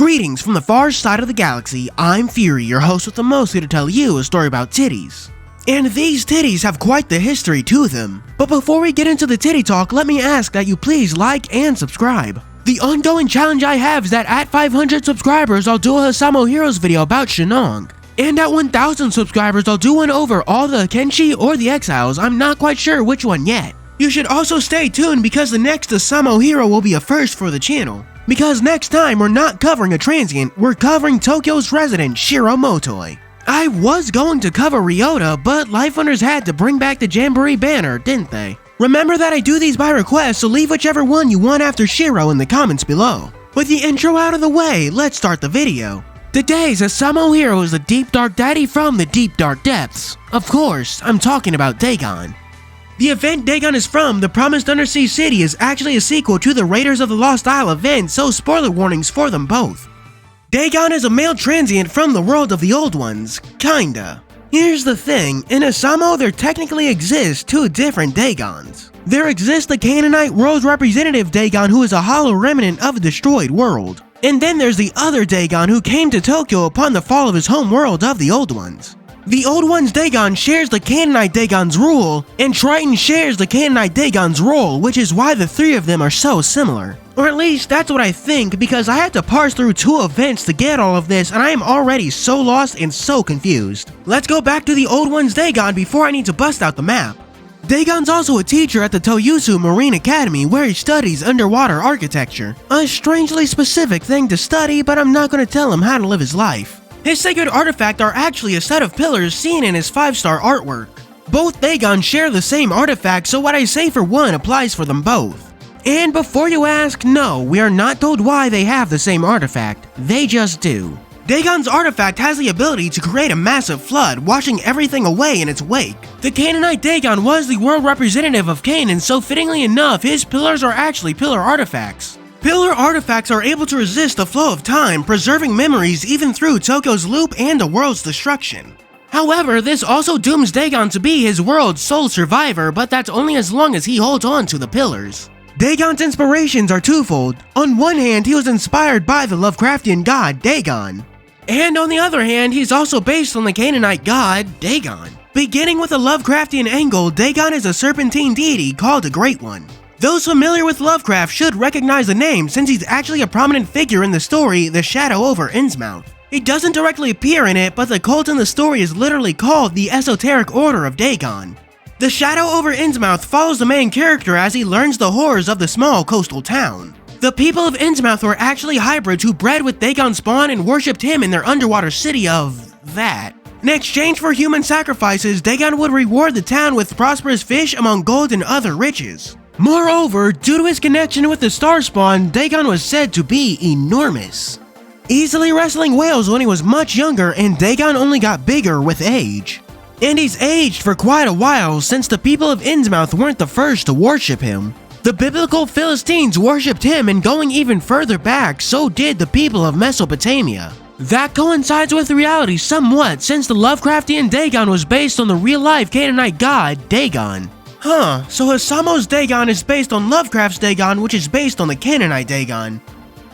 Greetings from the far side of the galaxy, I'm Fuuri, your host with the most here to tell you a story about titties. And these titties have quite the history to them. But before we get into the titty talk, let me ask that you please like and subscribe. The ongoing challenge I have is that at 500 subscribers, I'll do a Housamo Heroes video about Shenong. And at 1000 subscribers, I'll do one over all the Kenshi or the Exiles. I'm not quite sure which one yet. You should also stay tuned because the next Housamo hero will be a first for the channel. Because next time we're not covering a transient, we're covering Tokyo's resident Shiro Motoi. I was going to cover Ryota, but Life Hunters had to bring back the Jamboree banner, didn't they? Remember that I do these by request, so leave whichever one you want after Shiro in the comments below. With the intro out of the way, let's start the video. Today's Housamo hero is the Deep Dark Daddy from the Deep Dark Depths. Of course, I'm talking about Dagon. The event Dagon is from, the Promised Undersea City, is actually a sequel to the Raiders of the Lost Isle event, so spoiler warnings for them both. Dagon is a male transient from the world of the Old Ones, kinda. Here's the thing, in Housamo there technically exists two different Dagons. There exists the Canaanite world representative Dagon who is a hollow remnant of a destroyed world. And then there's the other Dagon who came to Tokyo upon the fall of his home world of the Old Ones. The Old Ones Dagon shares the Canaanite Dagon's rule, and Triton shares the Canaanite Dagon's role, which is why the three of them are so similar. Or at least that's what I think, because I had to parse through two events to get all of this, and I am already so lost and so confused. Let's go back to the Old Ones Dagon before I need to bust out the map. Dagon's also a teacher at the Toyusu Marine Academy where he studies underwater architecture. A strangely specific thing to study, but I'm not going to tell him how to live his life. His sacred artifact are actually a set of pillars seen in his 5-star artwork. Both Dagons share the same artifact, so what I say for one applies for them both. And before you ask, no, we are not told why they have the same artifact. They just do. Dagon's artifact has the ability to create a massive flood, washing everything away in its wake. The Canaanite Dagon was the world representative of Canaan, so fittingly enough, his pillars are actually pillar artifacts. Pillar artifacts are able to resist the flow of time, preserving memories even through Tokyo's loop and the world's destruction. However, this also dooms Dagon to be his world's sole survivor, but that's only as long as he holds on to the pillars. Dagon's inspirations are twofold. On one hand, he was inspired by the Lovecraftian god Dagon. And on the other hand, he's also based on the Canaanite god Dagon. Beginning with a Lovecraftian angle, Dagon is a serpentine deity called a Great One. Those familiar with Lovecraft should recognize the name since he's actually a prominent figure in the story The Shadow over Innsmouth. He doesn't directly appear in it, but the cult in the story is literally called the Esoteric Order of Dagon. The Shadow over Innsmouth follows the main character as he learns the horrors of the small coastal town. The people of Innsmouth were actually hybrids who bred with Dagon's spawn and worshipped him in their underwater city of that. In exchange for human sacrifices, Dagon would reward the town with prosperous fish among gold and other riches. Moreover, due to his connection with the star spawn, Dagon was said to be enormous, easily wrestling whales when he was much younger, and Dagon only got bigger with age. And he's aged for quite a while since the people of Innsmouth weren't the first to worship him. The biblical Philistines worshipped him, and going even further back, so did the people of Mesopotamia. That coincides with reality somewhat since the Lovecraftian Dagon was based on the real-life Canaanite god Dagon. So Housamo's Dagon is based on Lovecraft's Dagon, which is based on the Canaanite Dagon.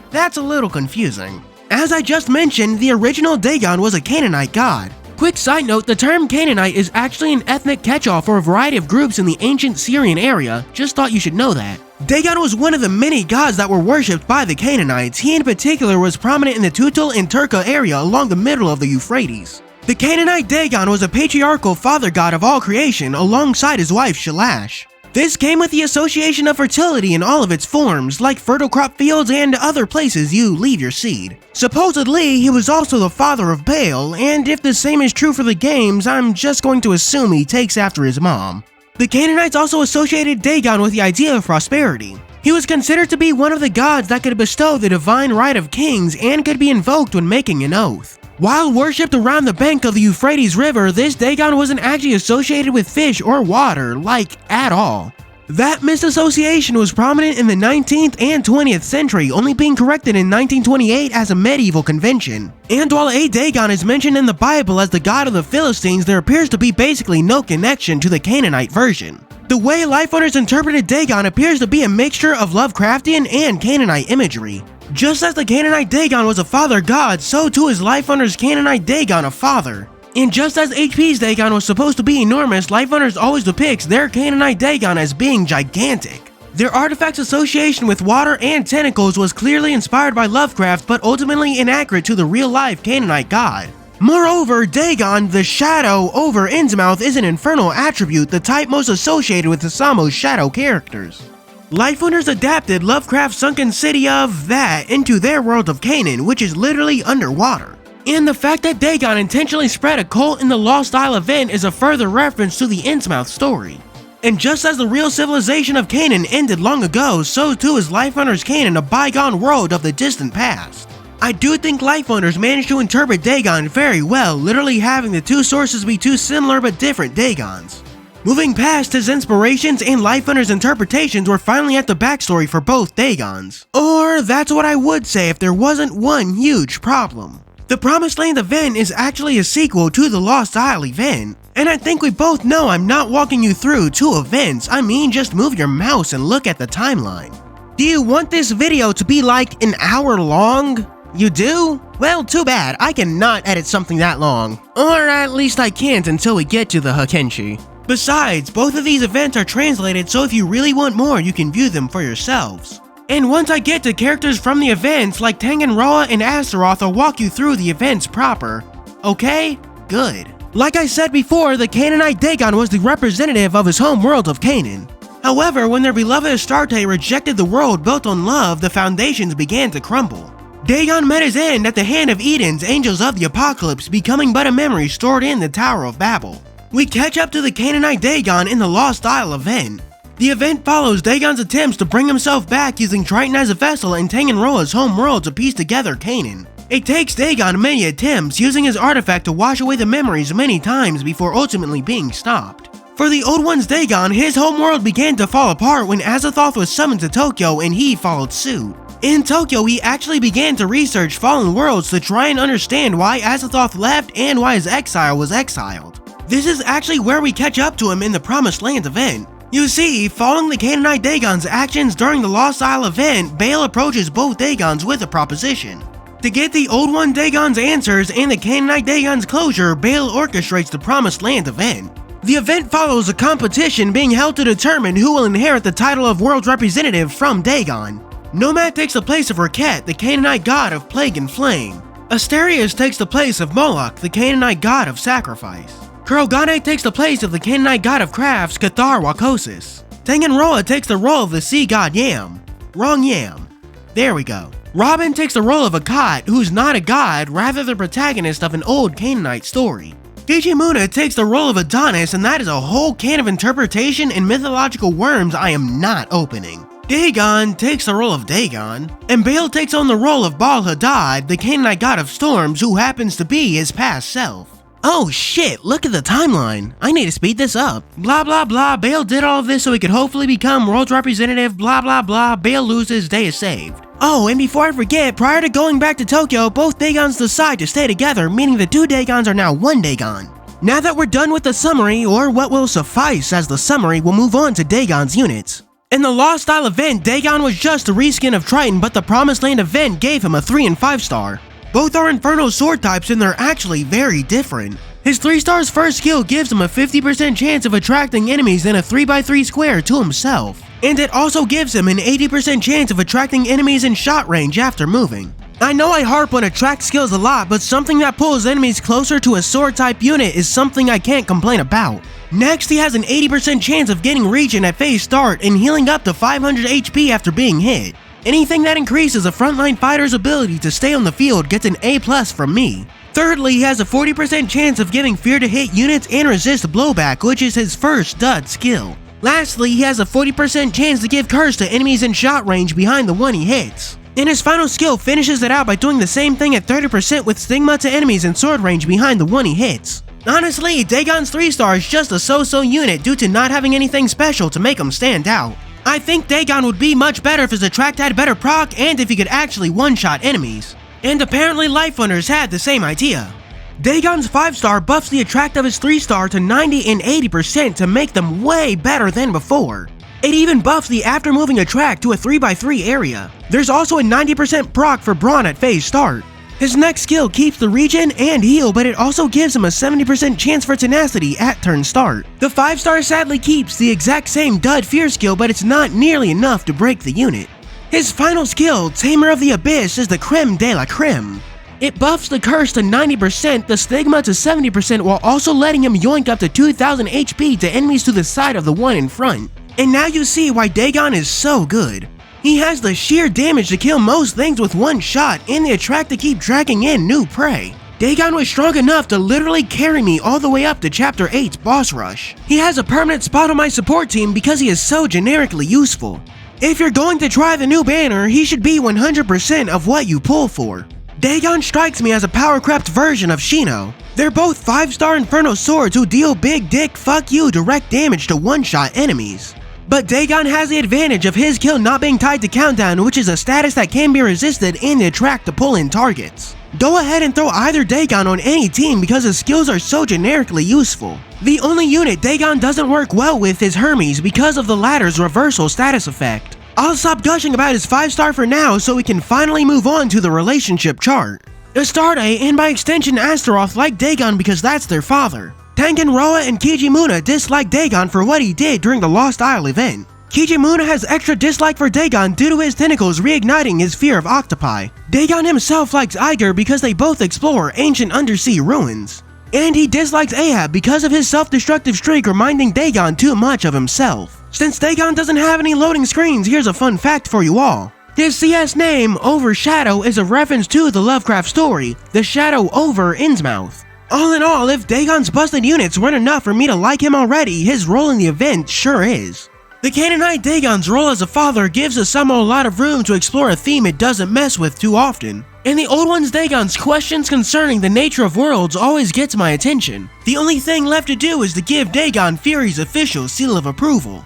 That's a little confusing. As I just mentioned, the original Dagon was a Canaanite god. Quick side note, the term Canaanite is actually an ethnic catch-all for a variety of groups in the ancient Syrian area, just thought you should know that. Dagon was one of the many gods that were worshipped by the Canaanites. He in particular was prominent in the Tutul and Turka area along the middle of the Euphrates. The Canaanite Dagon was a patriarchal father god of all creation alongside his wife Shalash. This came with the association of fertility in all of its forms, like fertile crop fields and other places you leave your seed. Supposedly, he was also the father of Baal, and if the same is true for the games, I'm just going to assume he takes after his mom. The Canaanites also associated Dagon with the idea of prosperity. He was considered to be one of the gods that could bestow the divine right of kings and could be invoked when making an oath. While worshipped around the bank of the Euphrates River, this Dagon wasn't actually associated with fish or water, like, at all. That misassociation was prominent in the 19th and 20th century, only being corrected in 1928 as a medieval convention. And while a Dagon is mentioned in the Bible as the god of the Philistines, there appears to be basically no connection to the Canaanite version. The way Life Hunters interpreted Dagon appears to be a mixture of Lovecraftian and Canaanite imagery. Just as the Canaanite Dagon was a father god, so too is Life Hunter's Canaanite Dagon a father. And just as HP's Dagon was supposed to be enormous, Life Hunters always depicts their Canaanite Dagon as being gigantic. Their artifact's association with water and tentacles was clearly inspired by Lovecraft, but ultimately inaccurate to the real-life Canaanite god. Moreover, Dagon, the shadow over Innsmouth, is an infernal attribute, the type most associated with Husamo's shadow characters. Life Hunters adapted Lovecraft's sunken city of that into their world of Canaan, which is literally underwater. And the fact that Dagon intentionally spread a cult in the Lost Isle event is a further reference to the Innsmouth story. And just as the real civilization of Canaan ended long ago, so too is Life Hunters Canaan a bygone world of the distant past. I do think Life Hunters managed to interpret Dagon very well, literally having the two sources be two similar but different Dagons. Moving past his inspirations and Life Hunter's interpretations, we're finally at the backstory for both Dagons. Or that's what I would say if there wasn't one huge problem. The Promised Land event is actually a sequel to the Lost Isle event, and I think we both know I'm not walking you through two events. I mean, just move your mouse and look at the timeline. Do you want this video to be like an hour long? You do? Well, too bad, I cannot edit something that long. Or at least I can't until we get to the Hakenshi. Besides, both of these events are translated, so if you really want more, you can view them for yourselves. And once I get to characters from the events, like Tanganroa and Astaroth, I'll walk you through the events proper. Okay? Good. Like I said before, the Canaanite Dagon was the representative of his home world of Canaan. However, when their beloved Astarte rejected the world built on love, the foundations began to crumble. Dagon met his end at the hand of Eden's Angels of the Apocalypse, becoming but a memory stored in the Tower of Babel. We catch up to the Canaanite Dagon in the Lost Isle event. The event follows Dagon's attempts to bring himself back using Triton as a vessel and Tanganroa's home world to piece together Canaan. It takes Dagon many attempts, using his artifact to wash away the memories many times before ultimately being stopped. For the Old One's Dagon, his home world began to fall apart when Azathoth was summoned to Tokyo and he followed suit. In Tokyo, he actually began to research fallen worlds to try and understand why Azathoth left and why his exile was exiled. This is actually where we catch up to him in the Promised Land event. You see, following the Canaanite Dagon's actions during the Lost Isle event, Baal approaches both Dagons with a proposition. To get the Old One Dagon's answers and the Canaanite Dagon's closure, Baal orchestrates the Promised Land event. The event follows a competition being held to determine who will inherit the title of World Representative from Dagon. Nomad takes the place of Raket, the Canaanite god of plague and flame. Asterius takes the place of Moloch, the Canaanite god of sacrifice. Kurogane takes the place of the Canaanite god of crafts, Cathar Wakosis. Tanganroa takes the role of the sea god Yam. Wrong Yam. There we go. Robin takes the role of Akkad, who's not a god, rather the protagonist of an old Canaanite story. Gijimuna takes the role of Adonis, and that is a whole can of interpretation and mythological worms I am not opening. Dagon takes the role of Dagon, and Baal takes on the role of Baal Hadad, the Canaanite god of storms, who happens to be his past self. Oh shit, look at the timeline. I need to speed this up. Blah blah blah, Baal did all of this so he could hopefully become world representative, blah blah blah, Baal loses, day is saved. Oh, and before I forget, prior to going back to Tokyo, both Dagons decide to stay together, meaning the two Dagons are now one Dagon. Now that we're done with the summary, or what will suffice as the summary, we'll move on to Dagon's units. In the Lost Isle event, Dagon was just a reskin of Triton, but the Promised Land event gave him a 3 and 5 star. Both are Inferno sword types and they're actually very different. His 3-star's first skill gives him a 50% chance of attracting enemies in a 3x3 square to himself. And it also gives him an 80% chance of attracting enemies in shot range after moving. I know I harp on attract skills a lot, but something that pulls enemies closer to a sword type unit is something I can't complain about. Next, he has an 80% chance of getting regen at phase start and healing up to 500 HP after being hit. Anything that increases a frontline fighter's ability to stay on the field gets an A+ from me. Thirdly, he has a 40% chance of giving fear to hit units and resist blowback, which is his first dud skill. Lastly, he has a 40% chance to give curse to enemies in shot range behind the one he hits. And his final skill finishes it out by doing the same thing at 30% with stigma to enemies in sword range behind the one he hits. Honestly, Dagon's 3-star is just a so-so unit due to not having anything special to make him stand out. I think Dagon would be much better if his attract had better proc and if he could actually one-shot enemies. And apparently Life Hunters had the same idea. Dagon's 5-star buffs the attract of his 3-star to 90 and 80% to make them way better than before. It even buffs the after moving attack to a 3x3 area. There's also a 90% proc for Brawn at phase start. His next skill keeps the regen and heal, but it also gives him a 70% chance for tenacity at turn start. The 5-star sadly keeps the exact same dud fear skill, but it's not nearly enough to break the unit. His final skill, Tamer of the Abyss, is the creme de la creme. It buffs the curse to 90%, the stigma to 70%, while also letting him yoink up to 2000 HP to enemies to the side of the one in front. And now you see why Dagon is so good. He has the sheer damage to kill most things with one shot and the attract to keep dragging in new prey. Dagon was strong enough to literally carry me all the way up to Chapter 8's boss rush. He has a permanent spot on my support team because he is so generically useful. If you're going to try the new banner, he should be 100% of what you pull for. Dagon strikes me as a power-crept version of Shino. They're both 5-star Inferno swords who deal big dick fuck you direct damage to one-shot enemies. But Dagon has the advantage of his kill not being tied to cooldown, which is a status that can be resisted and the attract to pull in targets. Go ahead and throw either Dagon on any team because his skills are so generically useful. The only unit Dagon doesn't work well with is Hermes because of the latter's reversal status effect. I'll stop gushing about his 5-star for now so we can finally move on to the relationship chart. Astarte and by extension Astaroth like Dagon because that's their father. Tangenroa and Kijimuna dislike Dagon for what he did during the Lost Isle event. Kijimuna has extra dislike for Dagon due to his tentacles reigniting his fear of octopi. Dagon himself likes Iger because they both explore ancient undersea ruins. And he dislikes Ahab because of his self-destructive streak reminding Dagon too much of himself. Since Dagon doesn't have any loading screens, here's a fun fact for you all. His CS name, Overshadow, is a reference to the Lovecraft story, The Shadow over Innsmouth. All in all, if Dagon's busted units weren't enough for me to like him already, his role in the event sure is. The Canaanite Dagon's role as a father gives Housamo a lot of room to explore a theme it doesn't mess with too often. And the Old One's Dagon's questions concerning the nature of worlds always gets my attention. The only thing left to do is to give Dagon Fuuri's official seal of approval.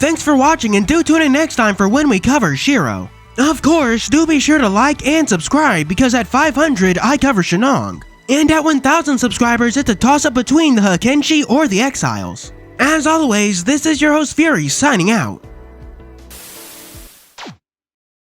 Thanks for watching and do tune in next time for when we cover Shiro. Of course, do be sure to like and subscribe because at 500 I cover Shenong. And at 1000 subscribers, it's a toss-up between the Hakenshi or the Exiles. As always, this is your host Fuuri signing out.